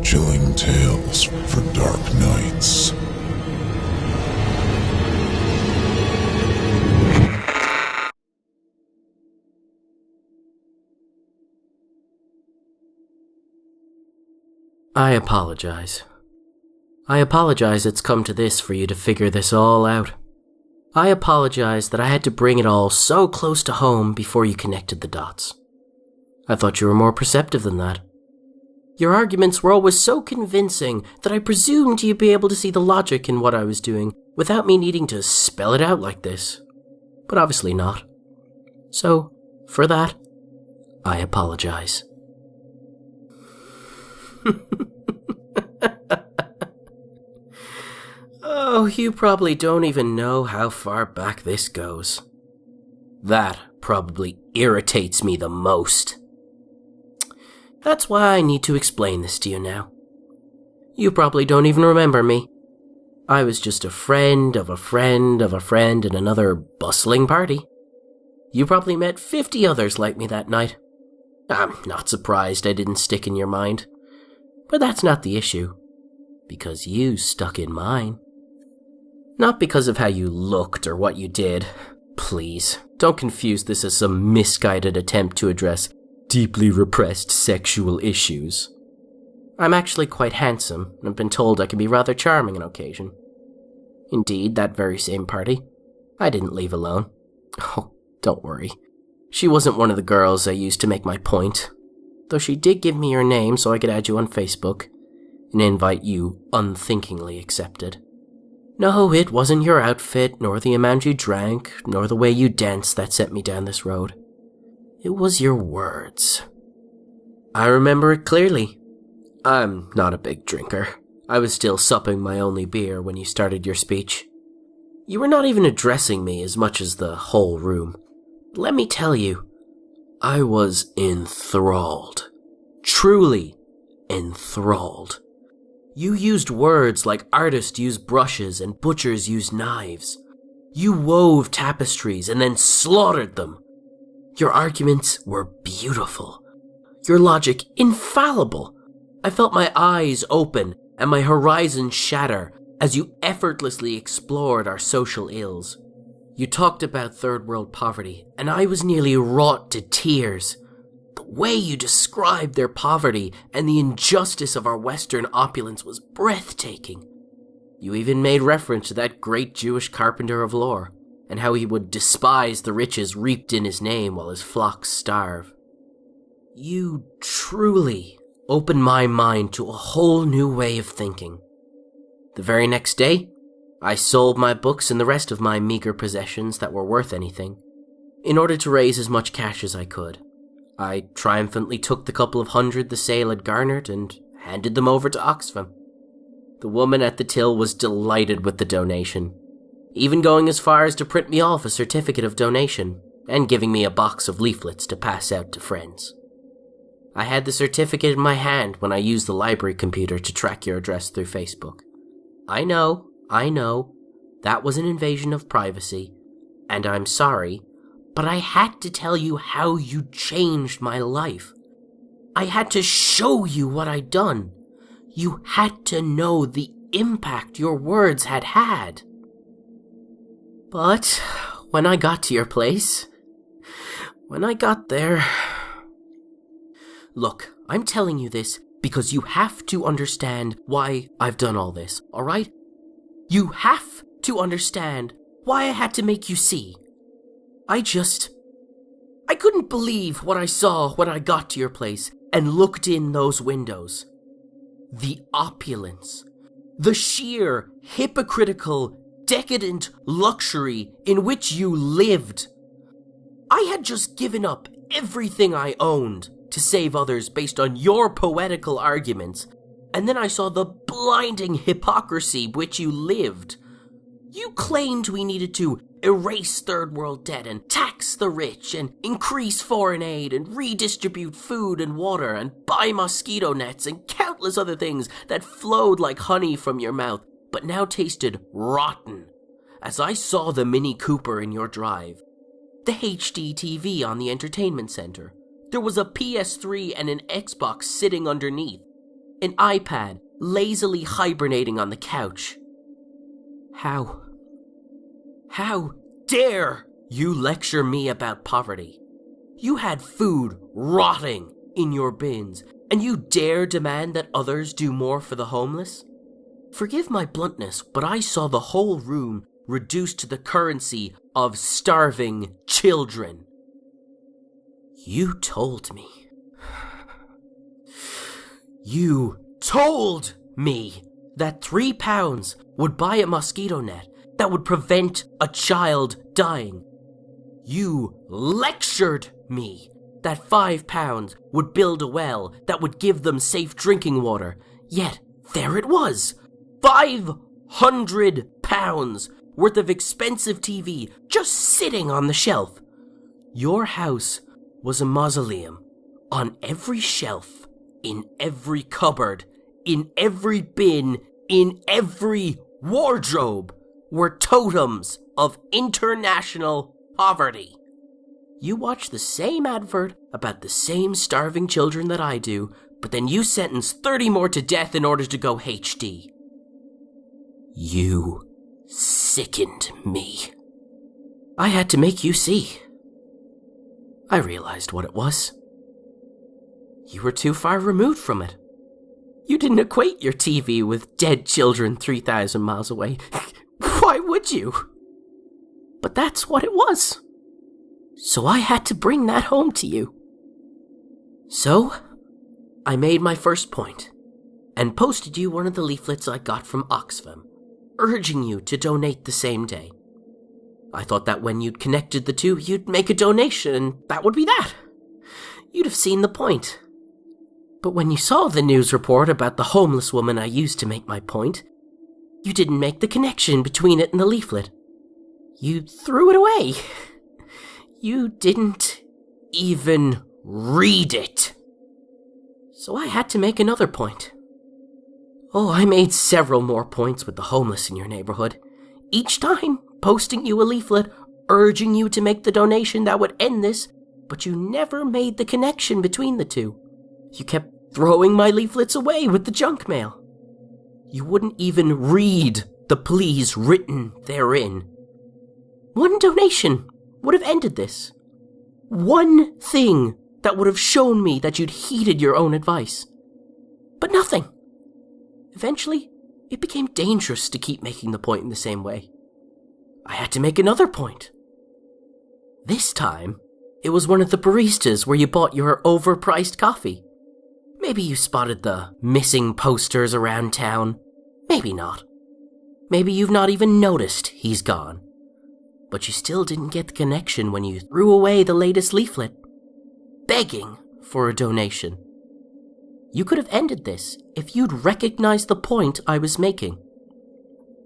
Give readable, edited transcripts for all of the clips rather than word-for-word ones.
chilling tales for dark nights. I apologize. I apologize it's come to this for you to figure this all out. I apologize that I had to bring it all so close to home before you connected the dots. I thought you were more perceptive than that. Your arguments were always so convincing that I presumed you'd be able to see the logic in what I was doing without me needing to spell it out like this. But obviously not. So, for that, I apologize. Oh, you probably don't even know how far back this goes. That probably irritates me the most. That's why I need to explain this to you now. You probably don't even remember me. I was just a friend of a friend of a friend in another bustling party. You probably met 50 others like me that night. I'm not surprised I didn't stick in your mind. But that's not the issue. Because you stuck in mine. Not because of how you looked or what you did. Please, don't confuse this as some misguided attempt to address deeply repressed sexual issues. I'm actually quite handsome, and I've been told I can be rather charming on occasion. Indeed, that very same party, I didn't leave alone. Oh, don't worry. She wasn't one of the girls I used to make my point, though she did give me your name so I could add you on Facebook, an invite you unthinkingly accepted. No, it wasn't your outfit, nor the amount you drank, nor the way you danced that sent me down this road. It was your words. I remember it clearly. I'm not a big drinker. I was still supping my only beer when you started your speech. You were not even addressing me as much as the whole room. Let me tell you, I was enthralled. Truly enthralled. You used words like artists use brushes and butchers use knives. You wove tapestries and then slaughtered them. Your arguments were beautiful. Your logic infallible. I felt my eyes open and my horizon shatter as you effortlessly explored our social ills. You talked about third world poverty, and I was nearly wrought to tears. The way you described their poverty and the injustice of our Western opulence was breathtaking. You even made reference to that great Jewish carpenter of lore, and how he would despise the riches reaped in his name while his flocks starve. You truly opened my mind to a whole new way of thinking. The very next day, I sold my books and the rest of my meager possessions that were worth anything, in order to raise as much cash as I could. I triumphantly took the couple of hundred the sale had garnered and handed them over to Oxfam. The woman at the till was delighted with the donation, even going as far as to print me off a certificate of donation and giving me a box of leaflets to pass out to friends. I had the certificate in my hand when I used the library computer to track your address through Facebook. I know, that was an invasion of privacy, and I'm sorry, but I had to tell you how you changed my life. I had to show you what I'd done. You had to know the impact your words had had. But when I got to your place, when I got there... Look, I'm telling you this because you have to understand why I've done all this, alright? You have to understand why I had to make you see. I couldn't believe what I saw when I got to your place and looked in those windows. The opulence, the sheer, hypocritical, decadent luxury in which you lived. I had just given up everything I owned to save others based on your poetical arguments, and then I saw the blinding hypocrisy which you lived. You claimed we needed to erase third world debt and tax the rich and increase foreign aid and redistribute food and water and buy mosquito nets and countless other things that flowed like honey from your mouth but now tasted rotten as I saw the Mini Cooper in your drive, the HD TV on the entertainment center. There was a PS3 and an Xbox sitting underneath. an iPad, lazily hibernating on the couch. How dare you lecture me about poverty? You had food rotting in your bins, and you dare demand that others do more for the homeless? Forgive my bluntness, but I saw the whole room reduced to the currency of starving children. You told me that £3 would buy a mosquito net that would prevent a child dying. You lectured me that £5 would build a well that would give them safe drinking water. Yet, there it was, £500 worth of expensive TV just sitting on the shelf. Your house was a mausoleum. On every shelf, in every cupboard, in every bin, in every wardrobe were totems of international poverty. You watch the same advert about the same starving children that I do, but then you sentence 30 more to death in order to go HD. You sickened me. I had to make you see. I realized what it was. You were too far removed from it. You didn't equate your TV with dead children 3,000 miles away. Why would you? But that's what it was. So I had to bring that home to you. So, I made my first point, and posted you one of the leaflets I got from Oxfam, urging you to donate the same day. I thought that when you'd connected the two, you'd make a donation, and that would be that. You'd have seen the point. But when you saw the news report about the homeless woman I used to make my point, you didn't make the connection between it and the leaflet. You threw it away. You didn't even read it. So I had to make another point. Oh, I made several more points with the homeless in your neighborhood. Each time posting you a leaflet, urging you to make the donation that would end this, but you never made the connection between the two. You kept throwing my leaflets away with the junk mail. You wouldn't even read the pleas written therein. One donation would have ended this. One thing that would have shown me that you'd heeded your own advice. But nothing. Eventually, it became dangerous to keep making the point in the same way. I had to make another point. This time, it was one of the baristas where you bought your overpriced coffee. Maybe you spotted the missing posters around town. Maybe not. Maybe you've not even noticed he's gone. But you still didn't get the connection when you threw away the latest leaflet, begging for a donation. You could have ended this if you'd recognized the point I was making.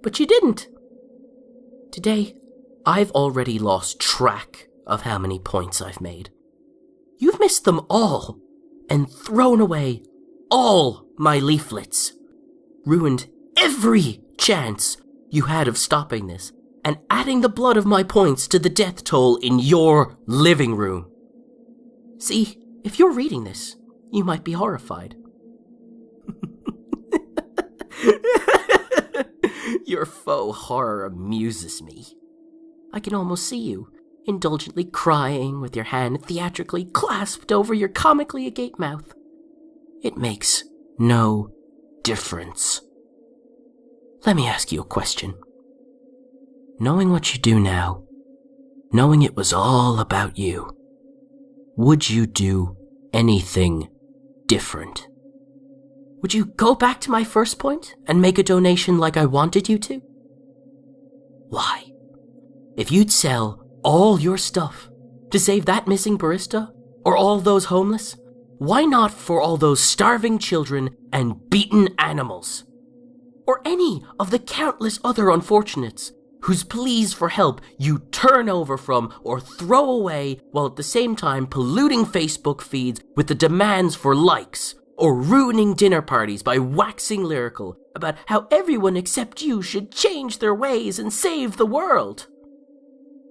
But you didn't. Today, I've already lost track of how many points I've made. You've missed them all and thrown away all my leaflets. Ruined every chance you had of stopping this and adding the blood of my points to the death toll in your living room. See, if you're reading this, you might be horrified. Your faux horror amuses me. I can almost see you, indulgently crying with your hand theatrically clasped over your comically agape mouth. It makes no difference. Let me ask you a question. Knowing what you do now, knowing it was all about you, would you do anything different? Would you go back to my first point and make a donation like I wanted you to? Why? If you'd sell all your stuff to save that missing barista or all those homeless, why not for all those starving children and beaten animals? Or any of the countless other unfortunates whose pleas for help you turn over from or throw away while at the same time polluting Facebook feeds with the demands for likes or ruining dinner parties by waxing lyrical about how everyone except you should change their ways and save the world.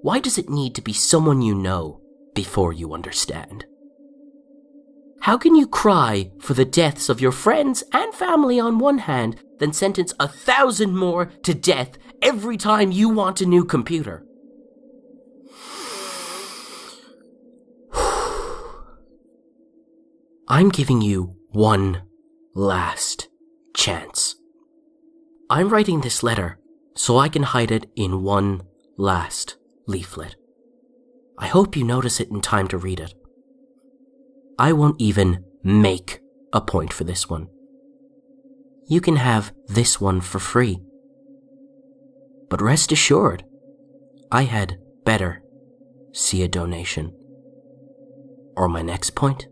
Why does it need to be someone you know before you understand? How can you cry for the deaths of your friends and family on one hand, then sentence 1,000 more to death every time you want a new computer? I'm giving you one last chance. I'm writing this letter so I can hide it in one last leaflet. I hope you notice it in time to read it. I won't even make a point for this one. You can have this one for free. But rest assured, I had better see a donation. Or my next point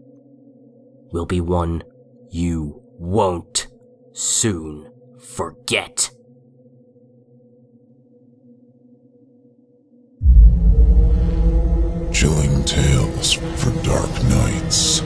will be one you won't soon forget. Chilling tales for dark nights.